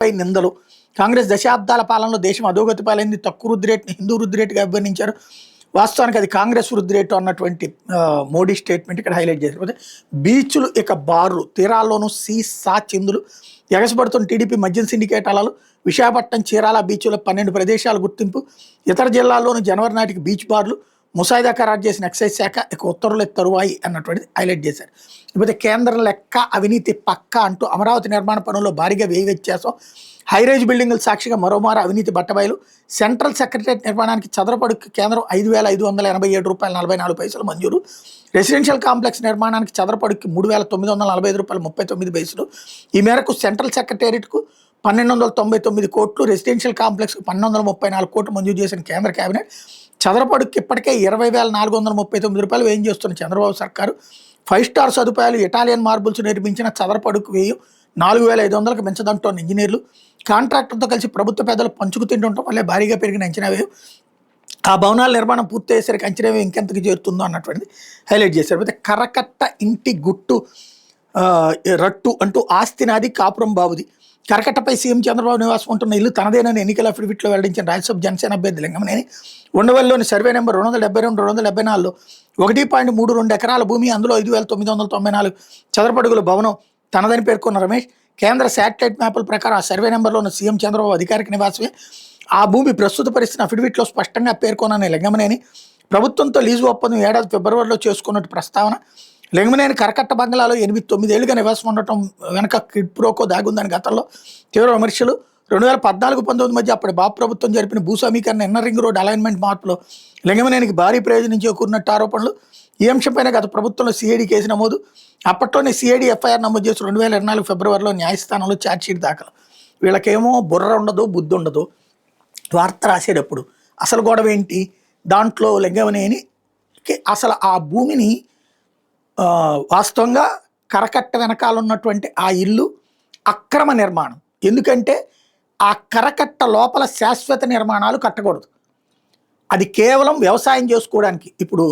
పై నిందలు. కాంగ్రెస్ దశాబ్దాల పాలనలో దేశం అధోగతి పాలైంది, తక్కువ వృద్ధి రేటుని హిందూ వృద్ధి రేటుగా అభివర్ణించారు. వాస్తవానికి అది కాంగ్రెస్ వృద్ధి రేటు అన్నటువంటి మోడీ స్టేట్మెంట్ ఇక్కడ హైలైట్ చేశారు. బీచ్లు ఇక బార్లు, తీరాల్లోనూ సీసా చిందులు, ఎగసపడుతున్న టీడీపీ మద్యం సిండికేట్ అలలు. విశాఖపట్నం చీరాల బీచ్లో 12 ప్రదేశాల గుర్తింపు. ఇతర జిల్లాల్లోనూ జనవరి నాటికి బీచ్ బార్లు. ముసాయిదా ఖరారు చేసిన ఎక్సైజ్ శాఖ ఇక ఉత్తర్వుల తరువాయి అన్నటువంటిది హైలైట్ చేశారు. ఇకపోతే కేంద్రం లెక్క అవినీతి పక్క అంటూ అమరావతి నిర్మాణ పనుల్లో భారీగా వ్యయ వ్యత్యాసం. హైరేజ్ బిల్డింగుల సాక్షిగా మరోమారు అవినీతి బట్టబయలు. సెంట్రల్ సెక్రటరియట్ నిర్మాణానికి చదరపడుకు కేంద్రం ₹5,587.44 మంజూరు. రెసిడెన్షియల్ కాంప్లెక్స్ నిర్మాణానికి చదరపడుకి ₹3,945.39. ఈ మేరకు సెంట్రల్ సెక్రటేరియట్కు 1,299 కోట్లు, రెసిడెన్షియల్ కాంప్లెక్స్కు 1,234 కోట్లు మంజూరు చేసిన కేంద్ర కేబినెట్. చదరపడుకి ఇప్పటికే ₹20,439 వ్యయం చేస్తున్న చంద్రబాబు సర్కారు 5 స్టార్ సదుపాయాలు, ఇటాలియన్ మార్బుల్స్ నిర్మించిన చదరపడుకు వ్యయం 4,500కు మించదంటోన్న ఇంజనీర్లు. కాంట్రాక్టర్తో కలిసి ప్రభుత్వ పెద్దలు పంచుకు తింటుండటం వల్లే భారీగా పెరిగిన అంచనా వ్యయం. ఆ భవనాల నిర్మాణం పూర్తి అయ్యేసరికి అంచనా వ్యయం ఇంకెంతకు చేరుతుందో అన్నటువంటిది హైలైట్ చేశారు. అయితే కరకట్ట ఇంటి గుట్టు రట్టు అంటూ ఆస్తి నాది కాపురం బాబుది. కరకట్టపై సీఎం చంద్రబాబు నివాసం ఉంటున్న ఇల్లు తనదేనని ఎన్నికల అఫిడవిట్లో వెల్లడించిన రాజ్యసభ జనసేన అభ్యర్థి లింగమనేని ఉండవల్లిలోని సర్వే నెంబర్ 272-274లో 1.32 ఎకరాల భూమి, అందులో 5,994 చదరపడుగుల భవనం తనదని పేర్కొన్న రమేష్, కేంద్ర శాటిలైట్ మ్యాపుల ప్రకారం ఆ సర్వే నెంబర్లోని సీఎం చంద్రబాబు అధికారిక నివాసమే. ఆ భూమి ప్రస్తుత పరిస్థితిని అఫిడవిట్లో స్పష్టంగా పేర్కొన్న లింగమనేని ప్రభుత్వంతో లీజు ఒప్పందం ఏడాది ఫిబ్రవరిలో చేసుకున్నట్టు ప్రస్తావన. లింగమనేని కరకట్ట బంగ్లాలో 8-9 ఏళ్లుగా నివాసం ఉండటం వెనక కిడ్ ప్రోకో దాగుందని గతంలో తీవ్ర విమర్శలు. 2014-19 మధ్య అప్పటి బాబు ప్రభుత్వం జరిపిన భూ సమీకరణ, ఇన్నర్ రింగ్ రోడ్ అలైన్మెంట్ మార్పులో లింగమనేనికి భారీ ప్రయోజనం చేకూరినట్టు ఆరోపణలు. ఈ అంశంపైన గత ప్రభుత్వంలో సిఐడి కేసు నమోదు. అప్పట్లోనే సిఐడి ఎఫ్ఐఆర్ నమోదు చేసి 2024 ఫిబ్రవరిలో న్యాయస్థానంలో ఛార్జ్షీట్ దాఖలు. వీళ్ళకేమో బుర్ర ఉండదు, బుద్ధి ఉండదు. వార్త రాసేటప్పుడు అసలు గొడవ ఏంటి? దాంట్లో లింగమనేనికి అసలు ఆ భూమిని వాస్తవంగా కరకట్ట వెనకాల ఉన్నటువంటి ఆ ఇల్లు అక్రమ నిర్మాణం. ఎందుకంటే ఆ కరకట్ట లోపల శాశ్వత నిర్మాణాలు కట్టకూడదు. అది కేవలం వ్యవసాయం చేసుకోవడానికి. ఇప్పుడు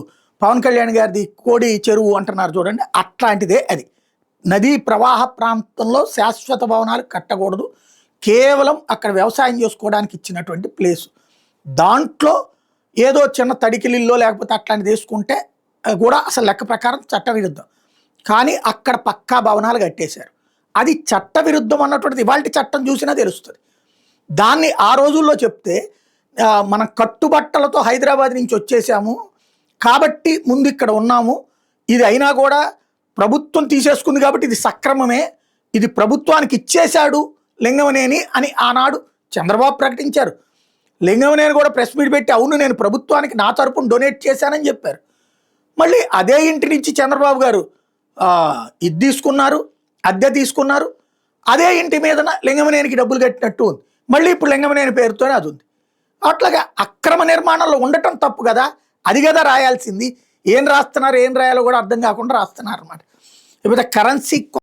పవన్ కళ్యాణ్ గారిది కోడి చెరువు అంటున్నారు చూడండి, అట్లాంటిదే అది. నదీ ప్రవాహ ప్రాంతంలో శాశ్వత భవనాలు కట్టకూడదు. కేవలం అక్కడ వ్యవసాయం చేసుకోవడానికి ఇచ్చినటువంటి ప్లేసు. దాంట్లో ఏదో చిన్న తడికిలిల్లో లేకపోతే అట్లాంటిది తీసుకుంటే కూడా అసలు లెక్క ప్రకారం చట్టవిరుద్ధం. కానీ అక్కడ పక్కా భవనాలు కట్టేశారు. అది చట్టవిరుద్ధం అన్నటువంటిది ఇవాళ చట్టం చూసినా తెలుస్తుంది. దాన్ని ఆ రోజుల్లో చెప్తే మనం కట్టుబట్టలతో హైదరాబాద్ నుంచి వచ్చేసాము కాబట్టి ముందు ఇక్కడ ఉన్నాము, ఇది అయినా కూడా ప్రభుత్వం తీసేసుకుంది కాబట్టి ఇది సక్రమమే, ఇది ప్రభుత్వానికి ఇచ్చేశాడు లింగమనేని అని ఆనాడు చంద్రబాబు ప్రకటించారు. లింగమనేని కూడా ప్రెస్ మీట్ పెట్టి అవును నేను ప్రభుత్వానికి నా తరపున డొనేట్ చేశానని చెప్పారు. మళ్ళీ అదే ఇంటి నుంచి చంద్రబాబు గారు ఇది తీసుకున్నారు, అద్దె తీసుకున్నారు. అదే ఇంటి మీద లింగమనేనికి డబ్బులు కట్టినట్టు ఉంది. మళ్ళీ ఇప్పుడు లింగమనేని పేరుతోనే అది ఉంది. అట్లాగా అక్రమ నిర్మాణంలో ఉండటం తప్పు కదా, అది కదా రాయాల్సింది. ఏం రాస్తున్నారు, ఏం రాయాలో కూడా అర్థం కాకుండా రాస్తున్నారు అన్నమాట. లేకపోతే కరెన్సీ